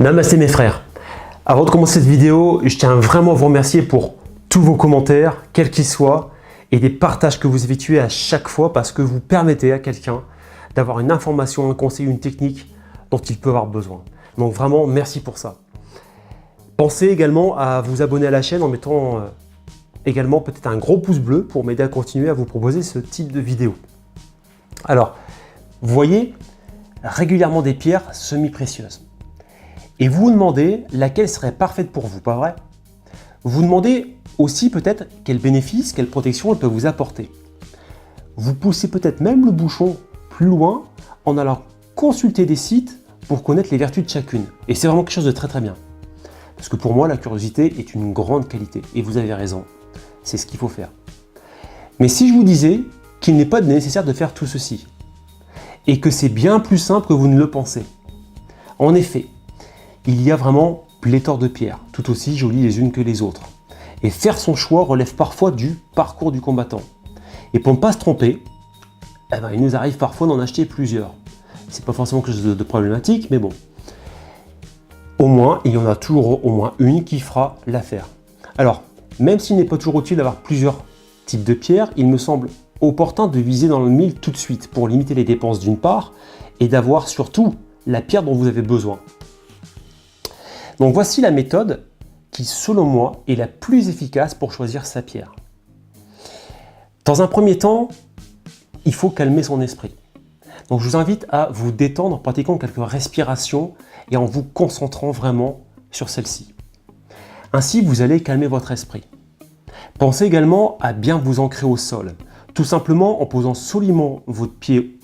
Namasté mes frères. Avant de commencer cette vidéo, je tiens vraiment à vous remercier pour tous vos commentaires, quels qu'ils soient, et des partages que vous effectuez à chaque fois parce que vous permettez à quelqu'un d'avoir une information, un conseil, une technique dont il peut avoir besoin. Donc vraiment, merci pour ça. Pensez également à vous abonner à la chaîne en mettant également peut-être un gros pouce bleu pour m'aider à continuer à vous proposer ce type de vidéo. Alors, vous voyez régulièrement des pierres semi-précieuses. Et vous vous demandez laquelle serait parfaite pour vous, pas vrai? Vous vous demandez aussi peut-être quels bénéfices, quelle protection elle peut vous apporter. Vous poussez peut-être même le bouchon plus loin en allant consulter des sites pour connaître les vertus de chacune. Et c'est vraiment quelque chose de très très bien. Parce que pour moi, la curiosité est une grande qualité. Et vous avez raison, c'est ce qu'il faut faire. Mais si je vous disais qu'il n'est pas nécessaire de faire tout ceci, et que c'est bien plus simple que vous ne le pensez. En effet, il y a vraiment pléthore de pierres, tout aussi jolies les unes que les autres. Et faire son choix relève parfois du parcours du combattant. Et pour ne pas se tromper, il nous arrive parfois d'en acheter plusieurs. C'est pas forcément quelque chose de problématique, mais bon. Au moins, il y en a toujours au moins une qui fera l'affaire. Alors, même s'il n'est pas toujours utile d'avoir plusieurs types de pierres, il me semble opportun de viser dans le mille tout de suite pour limiter les dépenses d'une part et d'avoir surtout la pierre dont vous avez besoin. Donc voici la méthode qui, selon moi, est la plus efficace pour choisir sa pierre. Dans un premier temps, il faut calmer son esprit. Donc je vous invite à vous détendre en pratiquant quelques respirations et en vous concentrant vraiment sur celle-ci. Ainsi, vous allez calmer votre esprit. Pensez également à bien vous ancrer au sol, tout simplement en posant solidement vos pieds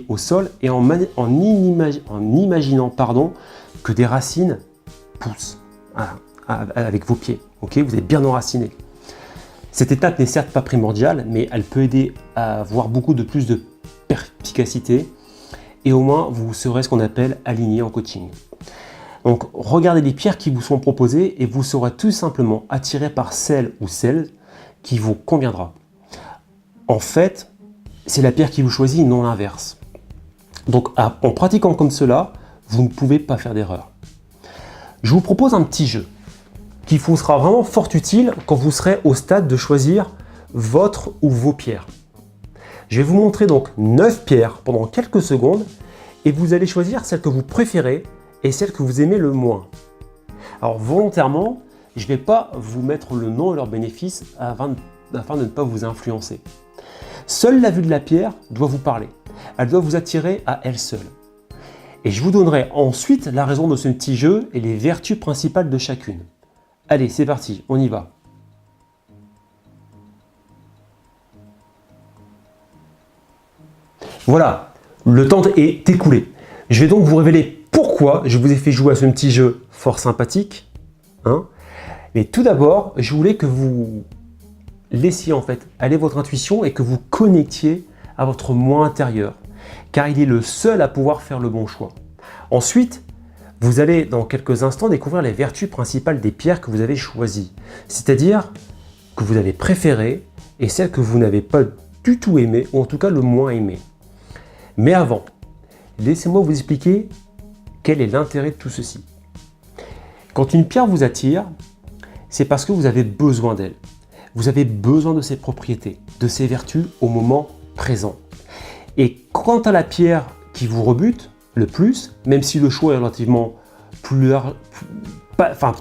au sol et en imaginant que des racines poussent avec vos pieds. Okay, vous êtes bien enraciné. Cette étape n'est certes pas primordiale, mais elle peut aider à avoir beaucoup plus de perspicacité et au moins vous serez ce qu'on appelle aligné en coaching. Donc regardez les pierres qui vous sont proposées et vous serez tout simplement attiré par celle ou celle qui vous conviendra. En fait, c'est la pierre qui vous choisit, non l'inverse. Donc en pratiquant comme cela, vous ne pouvez pas faire d'erreur. Je vous propose un petit jeu qui vous sera vraiment fort utile quand vous serez au stade de choisir votre ou vos pierres. Je vais vous montrer donc 9 pierres pendant quelques secondes et vous allez choisir celle que vous préférez et celle que vous aimez le moins. Alors volontairement, je ne vais pas vous mettre le nom et leurs bénéfices afin de ne pas vous influencer. Seule la vue de la pierre doit vous parler. Elle doit vous attirer à elle seule. Et je vous donnerai ensuite la raison de ce petit jeu et les vertus principales de chacune. Allez, c'est parti, on y va. Voilà, le temps est écoulé. Je vais donc vous révéler pourquoi je vous ai fait jouer à ce petit jeu fort sympathique. Mais tout d'abord, je voulais que vous laissiez aller votre intuition et que vous connectiez à votre moi intérieur, car il est le seul à pouvoir faire le bon choix. Ensuite, vous allez dans quelques instants découvrir les vertus principales des pierres que vous avez choisies, c'est-à-dire que vous avez préférées et celles que vous n'avez pas du tout aimées, ou en tout cas le moins aimées. Mais avant, laissez-moi vous expliquer quel est l'intérêt de tout ceci. Quand une pierre vous attire, c'est parce que vous avez besoin d'elle. Vous avez besoin de ses propriétés, de ses vertus au moment présent. Et quant à la pierre qui vous rebute le plus, même si le choix est relativement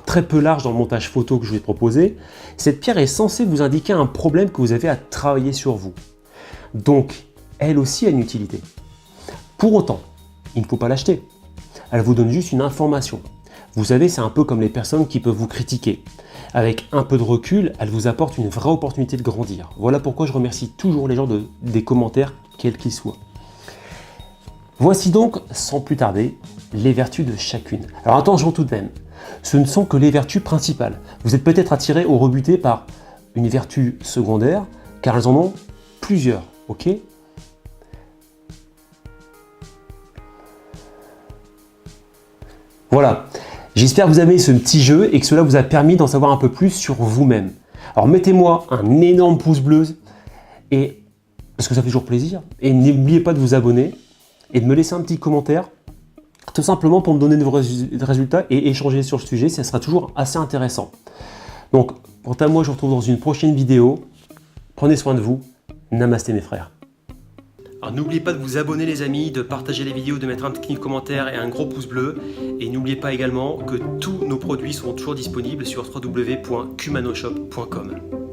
très peu large dans le montage photo que je vais proposer, cette pierre est censée vous indiquer un problème que vous avez à travailler sur vous. Donc, elle aussi a une utilité. Pour autant, il ne faut pas l'acheter. Elle vous donne juste une information. Vous savez, c'est un peu comme les personnes qui peuvent vous critiquer. Avec un peu de recul, elle vous apporte une vraie opportunité de grandir. Voilà pourquoi je remercie toujours les gens des commentaires, quels qu'ils soient. Voici donc, sans plus tarder, les vertus de chacune. Alors attention tout de même, ce ne sont que les vertus principales. Vous êtes peut-être attiré ou rebuté par une vertu secondaire, car elles en ont plusieurs, ok ? Voilà, j'espère que vous avez aimé ce petit jeu et que cela vous a permis d'en savoir un peu plus sur vous-même. Alors mettez-moi un énorme pouce bleu, parce que ça fait toujours plaisir, et n'oubliez pas de vous abonner et de me laisser un petit commentaire tout simplement pour me donner de vos résultats et échanger sur le sujet, ça sera toujours assez intéressant. Donc, quant à moi, je vous retrouve dans une prochaine vidéo. Prenez soin de vous. Namasté mes frères. Alors n'oubliez pas de vous abonner les amis, de partager les vidéos, de mettre un petit commentaire et un gros pouce bleu. Et n'oubliez pas également que tous nos produits sont toujours disponibles sur www.kumanoshop.com.